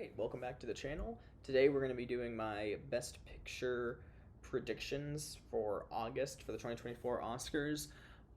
Alright, welcome back to the channel. Today we're going to be doing my Best Picture predictions for August for the 2024 Oscars.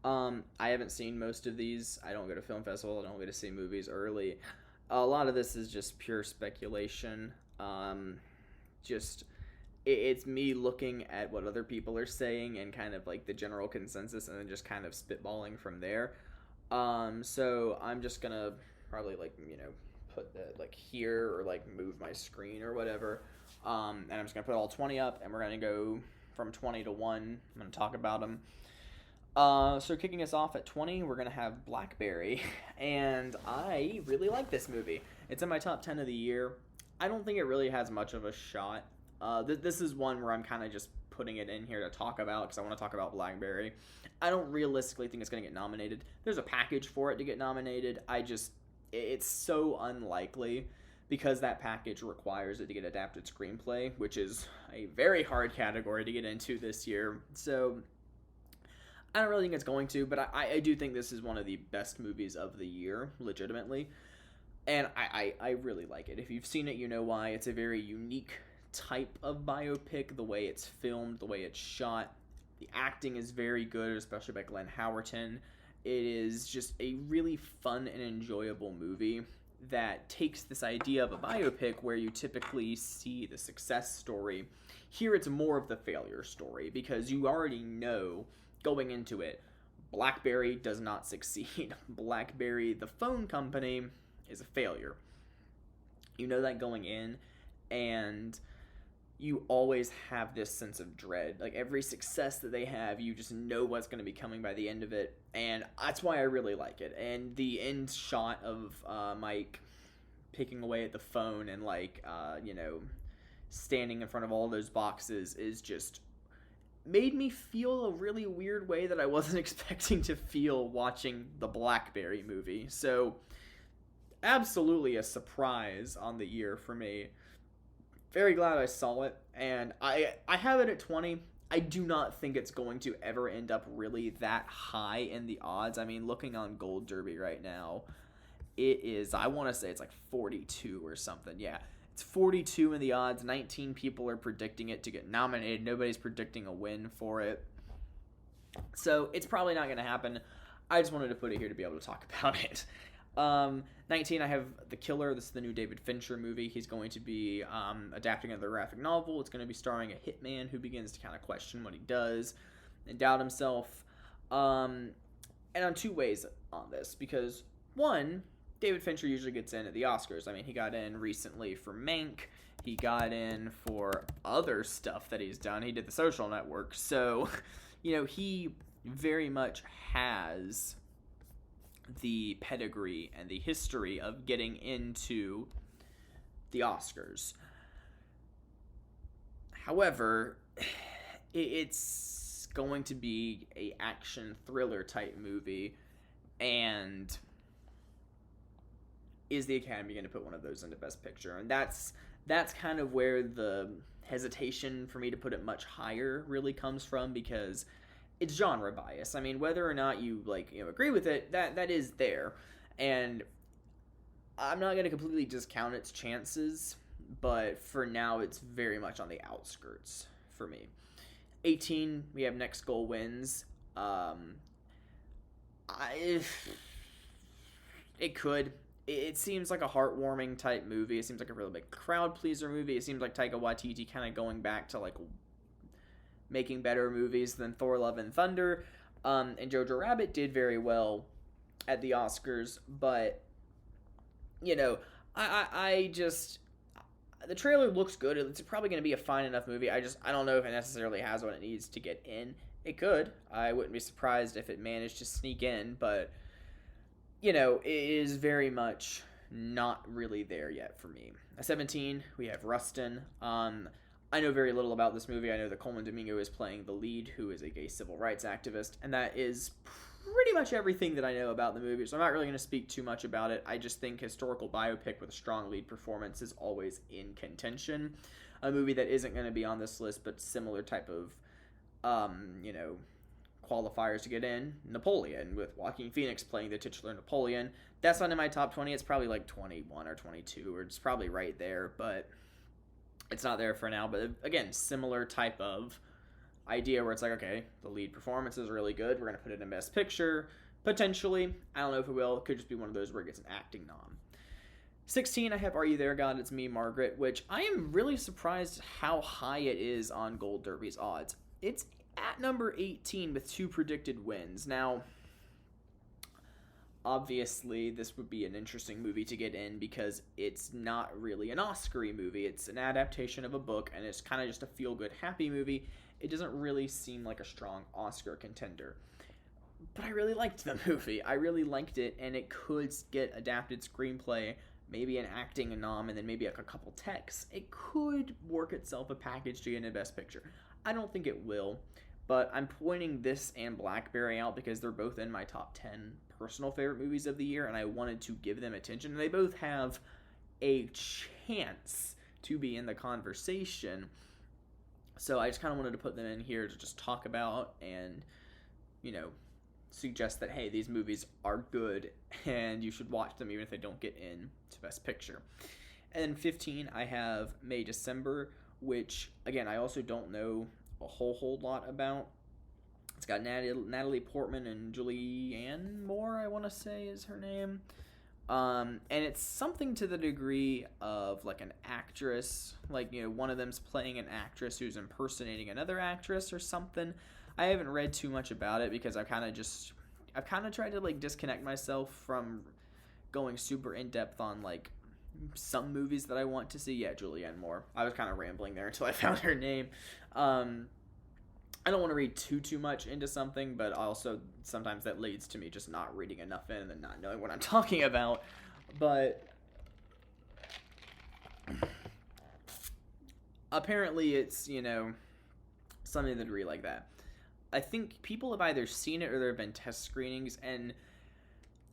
I haven't seen most of these. I don't go to film festival. I don't get to see movies early. A lot of this is just pure speculation. Just it's me looking at what other people are saying and kind of like the general consensus, and then just kind of spitballing from there. So I'm just gonna probably put the like here or like move my screen or whatever. And I'm just gonna put all 20 up, and we're gonna go from 20 to 1. I'm gonna talk about them. So kicking us off at 20, we're gonna have Blackberry, and I really like this movie. It's in my top 10 of the year. I don't think it really has much of a shot. This is one where I'm kind of just putting it in here to talk about because I want to talk about Blackberry. I don't realistically think it's going to get nominated. There's a package for it to get nominated. It's so unlikely because that package requires it to get adapted screenplay, which is a very hard category to get into this year. So I don't really think it's going to, but I do think this is one of the best movies of the year, legitimately. And I really like it. If you've seen it, you know why. It's a very unique type of biopic, the way it's filmed, the way it's shot. The acting is very good, especially by Glenn Howerton. It is just a really fun and enjoyable movie that takes this idea of a biopic where you typically see the success story. Here it's more of the failure story because you already know going into it, BlackBerry does not succeed. BlackBerry, the phone company, is a failure. You know that going in, and you always have this sense of dread. Like every success that they have, you just know what's going to be coming by the end of it, and that's why I really like it. And the end shot of Mike picking away at the phone and standing in front of all those boxes is just made me feel a really weird way that I wasn't expecting to feel watching the Blackberry movie. So absolutely a surprise on the year for me. Very glad I saw it, and I have it at 20. I do not think it's going to ever end up really that high in the odds. I mean, looking on Gold Derby right now, it is, I want to say it's like 42 or something. Yeah, it's 42 in the odds. 19 people are predicting it to get nominated. Nobody's predicting a win for it. So it's probably not going to happen. I just wanted to put it here to be able to talk about it. 19, I have The Killer. This is the new David Fincher movie. He's going to be adapting another graphic novel. It's going to be starring a hitman who begins to kind of question what he does and doubt himself. And on two ways on this, because one, David Fincher usually gets in at the Oscars. I mean, he got in recently for Mank. He got in for other stuff that he's done. He did The Social Network. So, he very much has the pedigree and the history of getting into the Oscars. However, it's going to be a action thriller type movie, and is the Academy going to put one of those into Best Picture? And that's kind of where the hesitation for me to put it much higher really comes from, because it's genre bias. I mean, whether or not you agree with it, that is there, and I'm not going to completely discount its chances, but for now, it's very much on the outskirts for me. 18, we have Next Goal Wins. It could. It seems like a heartwarming type movie. It seems like a really big crowd pleaser movie. It seems like Taika Waititi kind of going back to making better movies than Thor: Love and Thunder. And Jojo Rabbit did very well at the Oscars, but I just, the trailer looks good. It's probably going to be a fine enough movie. I don't know if it necessarily has what it needs to get in. It could. I wouldn't be surprised if it managed to sneak in, but it is very much not really there yet for me. At 17, we have Rustin. I know very little about this movie. I know that Coleman Domingo is playing the lead, who is a gay civil rights activist, and that is pretty much everything that I know about the movie, so I'm not really going to speak too much about it. I just think historical biopic with a strong lead performance is always in contention. A movie that isn't going to be on this list, but similar type of, qualifiers to get in. Napoleon, with Joaquin Phoenix playing the titular Napoleon. That's not in my top 20. It's probably like 21 or 22, or it's probably right there, but it's not there for now. But again, similar type of idea where it's like, okay, the lead performance is really good. We're going to put it in Best Picture. Potentially. I don't know if it will. It could just be one of those where it gets an acting nom. 16, I have Are You There, God? It's Me, Margaret, which I am really surprised how high it is on Gold Derby's odds. It's at number 18 with 2 predicted wins. Now, obviously, this would be an interesting movie to get in because it's not really an Oscar-y movie. It's an adaptation of a book, and it's kind of just a feel-good, happy movie. It doesn't really seem like a strong Oscar contender. But I really liked the movie. I really liked it, and it could get adapted screenplay, maybe an acting nom, and then maybe a couple texts. It could work itself a package to get into Best Picture. I don't think it will, but I'm pointing this and Blackberry out because they're both in my top 10 personal favorite movies of the year, and I wanted to give them attention. And they both have a chance to be in the conversation. So I just kind of wanted to put them in here to just talk about and, suggest that, hey, these movies are good and you should watch them even if they don't get in to Best Picture. And then 15, I have May, December, which, again, I also don't know a whole lot about. It's got Natalie Portman and Julianne Moore, I want to say is her name. And it's something to the degree of, like, an actress. Like, one of them's playing an actress who's impersonating another actress or something. I haven't read too much about it because I've kind of tried to, like, disconnect myself from going super in-depth on, like, some movies that I want to see. Yeah, Julianne Moore. I was kind of rambling there until I found her name. I don't want to read too much into something, but also sometimes that leads to me just not reading enough in and then not knowing what I'm talking about. But apparently it's, something to the degree like that. I think people have either seen it or there have been test screenings, and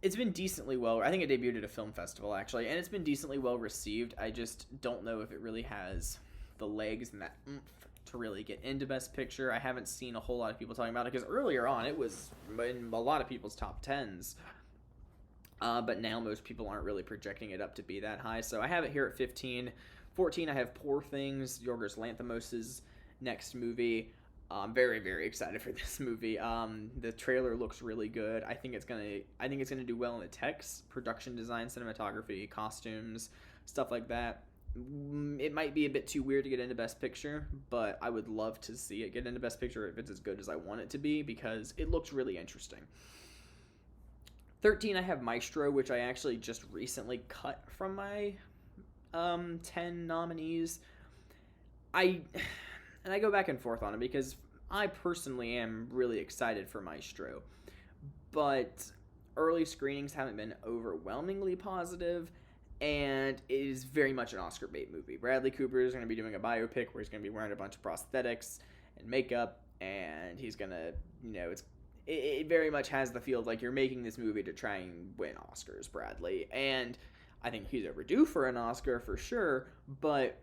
it's been decently well. I think it debuted at a film festival, actually, and it's been decently well received. I just don't know if it really has the legs and that oomph to really get into Best Picture. I haven't seen a whole lot of people talking about it because earlier on it was in a lot of people's top 10s. But now most people aren't really projecting it up to be that high. So I have it here at 15. 14, I have Poor Things, Yorgos Lanthimos' next movie. I'm very, very excited for this movie. The trailer looks really good. I think it's gonna do well in the text, production design, cinematography, costumes, stuff like that. It might be a bit too weird to get into Best Picture, but I would love to see it get into Best Picture if it's as good as I want it to be because it looks really interesting. 13, I have Maestro, which I actually just recently cut from my 10 nominees. And I go back and forth on it because I personally am really excited for Maestro. But early screenings haven't been overwhelmingly positive, and it is very much an Oscar bait movie. Bradley Cooper is going to be doing a biopic where he's going to be wearing a bunch of prosthetics and makeup, and he's going to, it very much has the feel of like you're making this movie to try and win Oscars, Bradley. And I think he's overdue for an Oscar for sure, but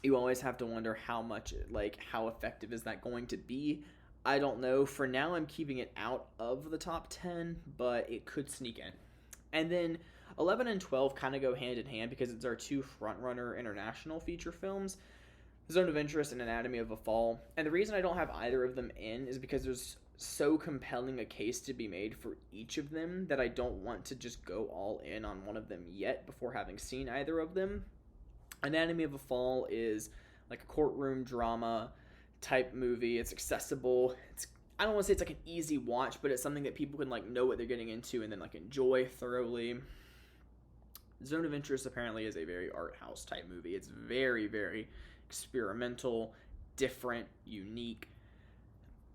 you always have to wonder how effective is that going to be. I don't know. For now, I'm keeping it out of the top 10, but it could sneak in. And then 11 and 12 kind of go hand in hand because it's our 2 frontrunner international feature films, Zone of Interest and Anatomy of a Fall. And the reason I don't have either of them in is because there's so compelling a case to be made for each of them that I don't want to just go all in on one of them yet before having seen either of them. Anatomy of a Fall is like a courtroom drama type movie. It's accessible. I don't want to say it's like an easy watch, but it's something that people can like know what they're getting into and then like enjoy thoroughly. Zone of Interest apparently is a very art house type movie. It's very, very experimental, different, unique,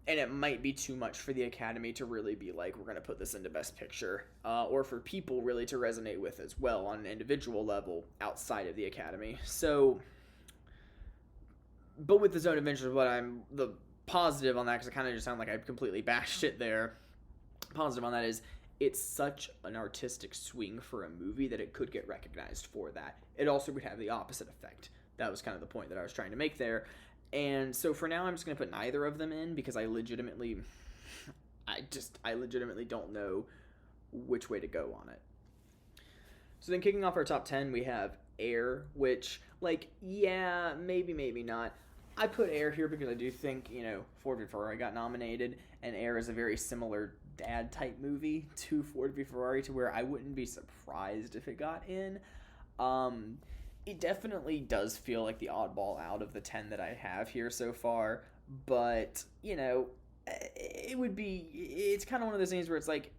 and it might be too much for the Academy to really be like, we're going to put this into Best Picture, or for people really to resonate with as well on an individual level outside of the Academy. So, but with the Zone of Interest, the positive on that, because it kind of just sounded like I completely bashed it there, positive on that is it's such an artistic swing for a movie that it could get recognized for that. It also could have the opposite effect. That was kind of the point that I was trying to make there. And so for now, I'm just going to put neither of them in because I legitimately I legitimately don't know which way to go on it. So then kicking off our top 10, we have Air, which, like, yeah, maybe not. I put Air here because I do think, Ford v Ferrari got nominated, and Air is a very similar dad type movie to Ford v Ferrari, to where I wouldn't be surprised if it got in. It definitely does feel like the oddball out of the 10 that I have here so far, but, it's kind of one of those things where it's like,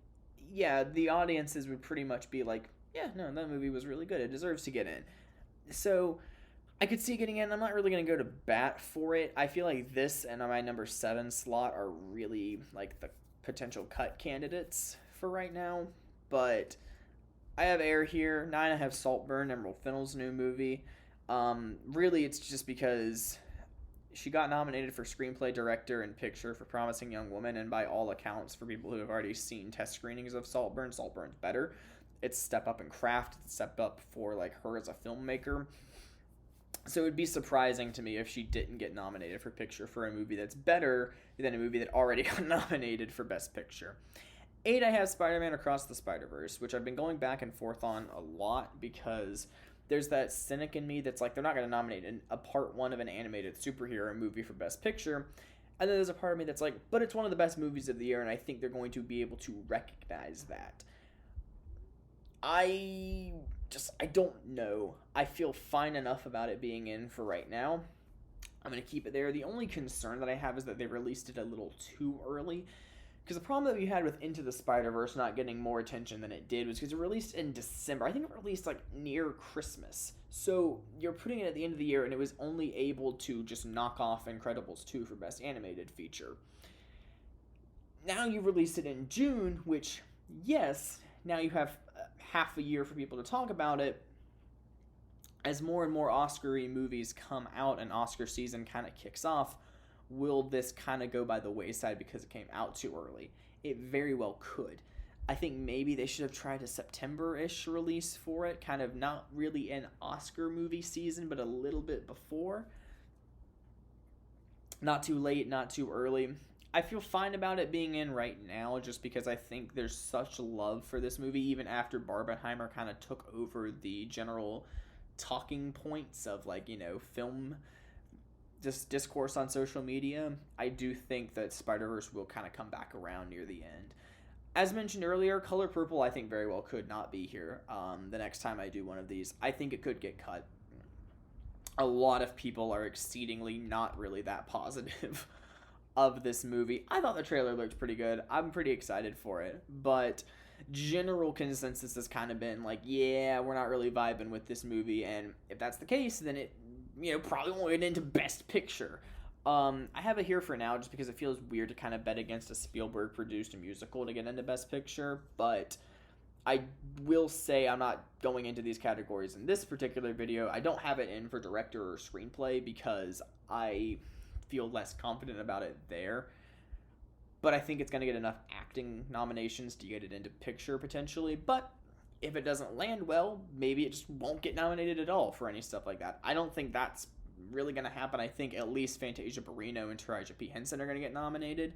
yeah, the audiences would pretty much be like, yeah, no, that movie was really good. It deserves to get in. So I could see it getting in. I'm not really going to go to bat for it. I feel like this and my number 7 slot are really like the potential cut candidates for right now. But I have Air here. 9, I have Saltburn, Emerald Fennell's new movie. Really, it's just because she got nominated for Screenplay, Director, and Picture for Promising Young Woman, and by all accounts, for people who have already seen test screenings of Saltburn's better. It's a step up in craft. It's a step up for like her as a filmmaker. So it would be surprising to me if she didn't get nominated for Picture for a movie that's better than a movie that already got nominated for Best Picture. 8, I have Spider-Man Across the Spider-Verse, which I've been going back and forth on a lot because there's that cynic in me that's like, they're not going to nominate a part 1 of an animated superhero movie for Best Picture. And then there's a part of me that's like, but it's one of the best movies of the year, and I think they're going to be able to recognize that. I don't know. I feel fine enough about it being in for right now. I'm going to keep it there. The only concern that I have is that they released it a little too early. Because the problem that we had with Into the Spider-Verse not getting more attention than it did was because it released in December. I think it released like near Christmas. So you're putting it at the end of the year, and it was only able to just knock off Incredibles 2 for Best Animated Feature. Now you release it in June, which, yes, now you have half a year for people to talk about it. As more and more Oscar-y movies come out and Oscar season kind of kicks off, will this kind of go by the wayside because it came out too early? It very well could. I think maybe they should have tried a September-ish release for it, kind of not really an Oscar movie season, but a little bit before. Not too late, not too early. I feel fine about it being in right now just because I think there's such love for this movie, even after Barbenheimer kind of took over the general talking points of, like, film discourse on social media. I do think that Spider-Verse will kind of come back around near the end. As mentioned earlier, Color Purple I think very well could not be here the next time I do one of these. I think it could get cut. A lot of people are exceedingly not really that positive of this movie. I thought the trailer looked pretty good. I'm pretty excited for it, but general consensus has kind of been like, yeah, we're not really vibing with this movie, and if that's the case, then it probably won't get into Best Picture. I have it here for now just because it feels weird to kind of bet against a Spielberg-produced musical to get into Best Picture, but I will say I'm not going into these categories in this particular video. I don't have it in for director or screenplay because I feel less confident about it there. But I think it's going to get enough acting nominations to get it into picture potentially. But if it doesn't land well, maybe it just won't get nominated at all for any stuff like that. I don't think that's really going to happen. I think at least Fantasia Barrino and Taraji P. Henson are going to get nominated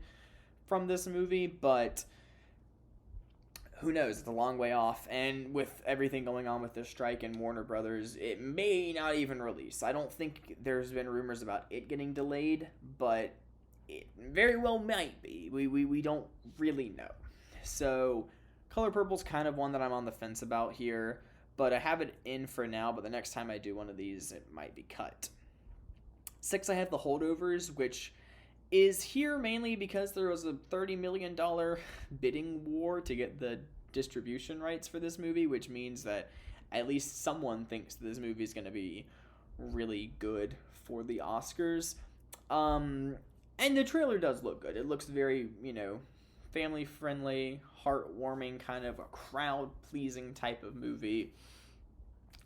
from this movie, but who knows? It's a long way off, and with everything going on with the strike and Warner Brothers, it may not even release. I don't think there's been rumors about it getting delayed, but it very well might be. We don't really know. So Color Purple's kind of one that I'm on the fence about here, but I have it in for now, but the next time I do one of these, it might be cut. 6, I have The Holdovers, which is here mainly because there was a $30 million bidding war to get the distribution rights for this movie, which means that at least someone thinks this movie is going to be really good for the Oscars. And the trailer does look good. It looks very, family-friendly, heartwarming, kind of a crowd-pleasing type of movie.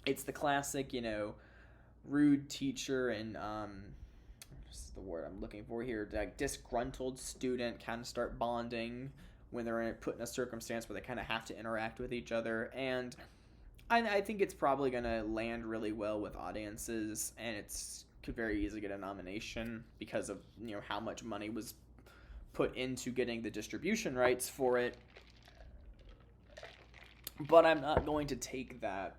It's the classic, rude teacher and what's the word I'm looking for here, like disgruntled student kind of start bonding when they're put in a circumstance where they kind of have to interact with each other, and I think it's probably going to land really well with audiences, and could very easily get a nomination because of how much money was put into getting the distribution rights for it. But I'm not going to take that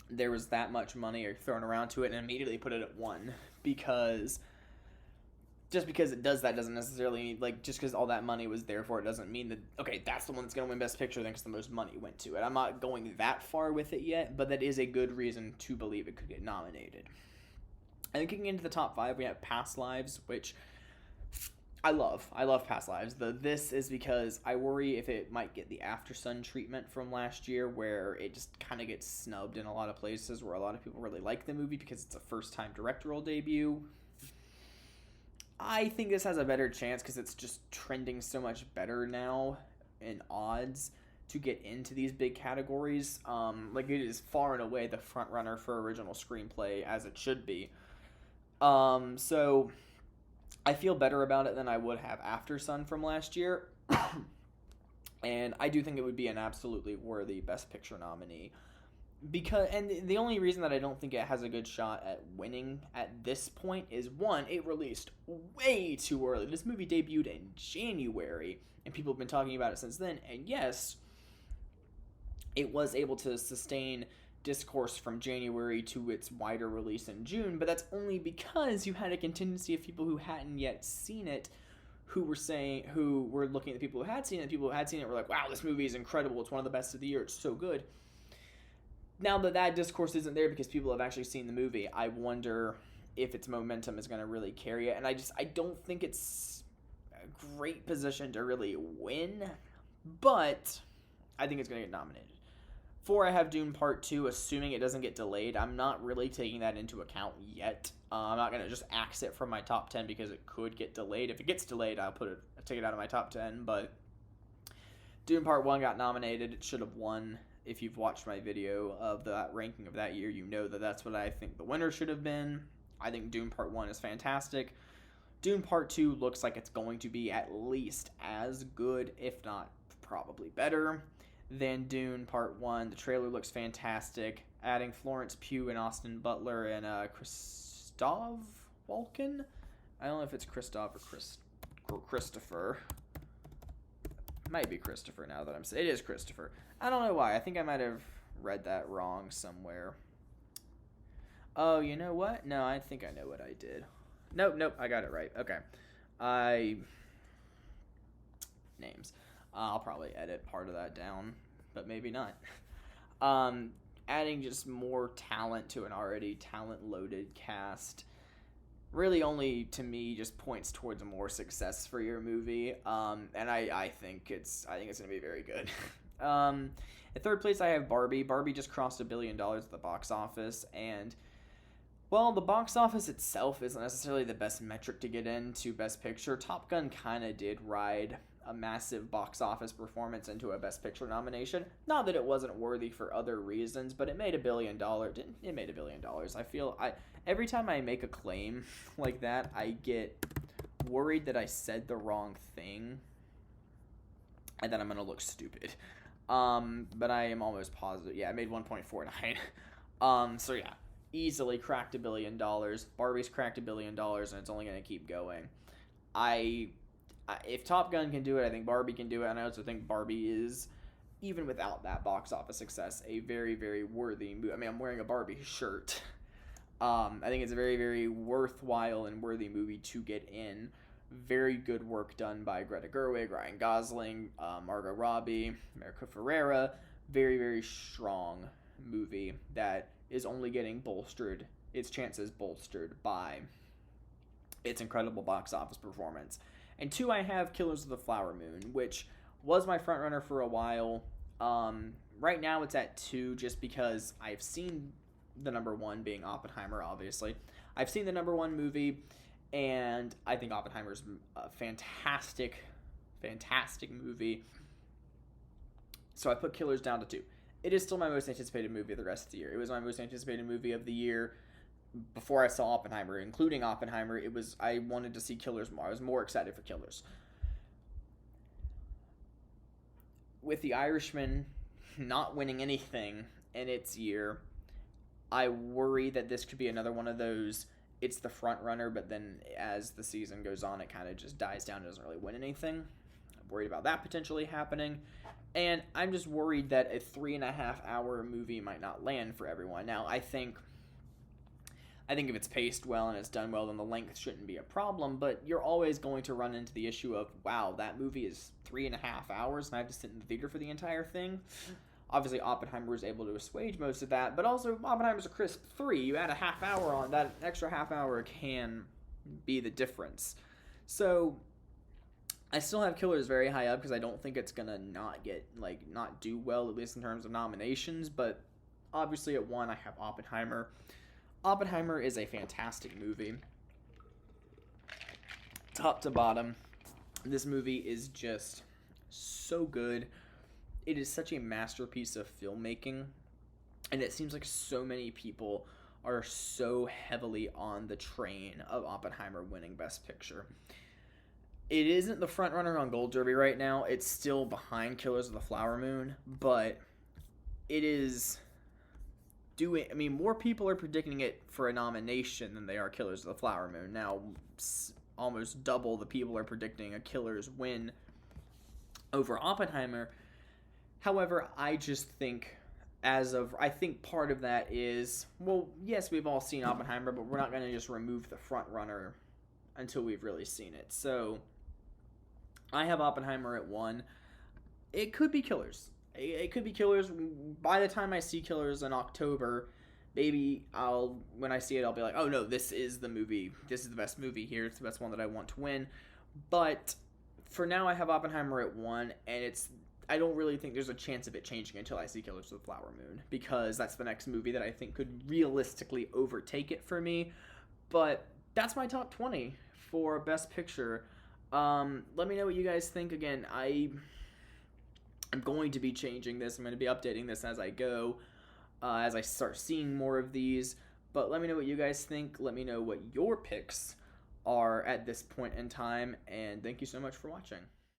there was that much money thrown around to it and immediately put it at 1, because just because it does that doesn't necessarily, like, just because all that money was there for it doesn't mean that, okay, that's the one that's going to win Best Picture then because the most money went to it. I'm not going that far with it yet, but that is a good reason to believe it could get nominated. And then kicking into the top 5, we have Past Lives, which I love. I love Past Lives. This is because I worry if it might get the Aftersun treatment from last year, where it just kind of gets snubbed in a lot of places where a lot of people really like the movie because it's a first-time directorial debut. I think this has a better chance because it's just trending so much better now in odds to get into these big categories. Like, it is far and away the front runner for original screenplay, as it should be. So I feel better about it than I would have Aftersun from last year. And I do think it would be an absolutely worthy Best Picture nominee. And the only reason that I don't think it has a good shot at winning at this point is, one, it released way too early. This movie debuted in January, and people have been talking about it since then. And yes, it was able to sustain discourse from January to its wider release in June, but that's only because you had a contingency of people who hadn't yet seen it, who were looking at the people who had seen it. People who had seen it were like, wow, this movie is incredible. It's one of the best of the year. It's so good. Now that discourse isn't there because people have actually seen the movie, I wonder if its momentum is going to really carry it. And I don't think it's a great position to really win, but I think it's going to get nominated. 4, I have Dune Part 2, assuming it doesn't get delayed. I'm not really taking that into account yet. I'm not going to just axe it from my top 10 because it could get delayed. If it gets delayed, I'll take it out of my top 10, but Dune Part 1 got nominated. It should have won. If you've watched my video of that ranking of that year, you know that that's what I think the winner should have been. I think Dune Part 1 is fantastic. Dune Part 2 looks like it's going to be at least as good, if not probably better, than Dune Part 1. The trailer looks fantastic. Adding Florence Pugh and Austin Butler and Christoph Walken? I don't know if it's Christoph or Christopher. Might be Christopher now that I'm saying it is Christopher. I don't know why. I think I might have read that wrong somewhere. Oh, you know what? No, I think I know what I did. Nope, I got it right. Okay. Names. I'll probably edit part of that down, but maybe not. Adding just more talent to an already talent-loaded cast really only, to me, just points towards more success for your movie. And I think it's going to be very good. At third place, I have Barbie. Barbie just crossed $1 billion at the box office, and, well, the box office itself isn't necessarily the best metric to get into Best Picture. Top Gun kind of did ride a massive box office performance into a Best Picture nomination. Not that it wasn't worthy for other reasons, but it made $1 billion. It made $1 billion. I feel every time I make a claim like that, I get worried that I said the wrong thing and then I'm gonna look stupid. But I am almost positive. Yeah, I made 1.49. So yeah, easily cracked $1 billion. Barbie's cracked $1 billion, and it's only gonna keep going. If Top Gun can do it, I think Barbie can do it, and I also think Barbie is, even without that box office success, a very, very worthy movie. I mean, I'm wearing a Barbie shirt. I think it's a very, very worthwhile and worthy movie to get in. Very good work done by Greta Gerwig, Ryan Gosling, Margot Robbie, America Ferrera. Very, very strong movie that is only getting its chances bolstered by its incredible box office performance. And 2, I have Killers of the Flower Moon, which was my frontrunner for a while. Right now it's at 2 just because I've seen the number 1 being Oppenheimer, obviously. I've seen the number 1 movie, and I think Oppenheimer's a fantastic, fantastic movie. So I put Killers down to 2. It is still my most anticipated movie of the rest of the year. It was my most anticipated movie of the year before I saw Oppenheimer. Including Oppenheimer, I wanted to see Killers more. I was more excited for Killers. With The Irishman not winning anything in its year, I worry that this could be another one of those it's the front runner, but then as the season goes on, it kind of just dies down and doesn't really win anything. I'm worried about that potentially happening. And I'm just worried that a 3.5 hour movie might not land for everyone. Now, I think if it's paced well and it's done well, then the length shouldn't be a problem. But you're always going to run into the issue of, wow, that movie is 3.5 hours and I have to sit in the theater for the entire thing. Obviously, Oppenheimer was able to assuage most of that, but also Oppenheimer's a crisp 3. You add a half hour on that, extra half hour can be the difference. So I still have Killers very high up because I don't think it's gonna not do well, at least in terms of nominations. But obviously, at 1, I have Oppenheimer. Oppenheimer is a fantastic movie, top to bottom. This movie is just so good. It is such a masterpiece of filmmaking, and it seems like so many people are so heavily on the train of Oppenheimer winning Best Picture. It isn't the front runner on Gold Derby right now. It's still behind Killers of the Flower Moon, but it is more people are predicting it for a nomination than they are Killers of the Flower Moon. Now, almost double the people are predicting a Killers win over Oppenheimer. However, I just think I think part of that is, well, yes, we've all seen Oppenheimer, but we're not going to just remove the front runner until we've really seen it. So I have Oppenheimer at 1. It could be Killers. It could be Killers. By the time I see Killers in October, maybe when I see it, I'll be like, oh no, this is the movie. This is the best movie here. It's the best one that I want to win. But for now, I have Oppenheimer at 1, and I don't really think there's a chance of it changing until I see Killers of the Flower Moon, because that's the next movie that I think could realistically overtake it for me. But that's my top 20 for Best Picture. Let me know what you guys think. Again, I'm going to be changing this. I'm going to be updating this as I go, as I start seeing more of these. But let me know what you guys think. Let me know what your picks are at this point in time. And thank you so much for watching.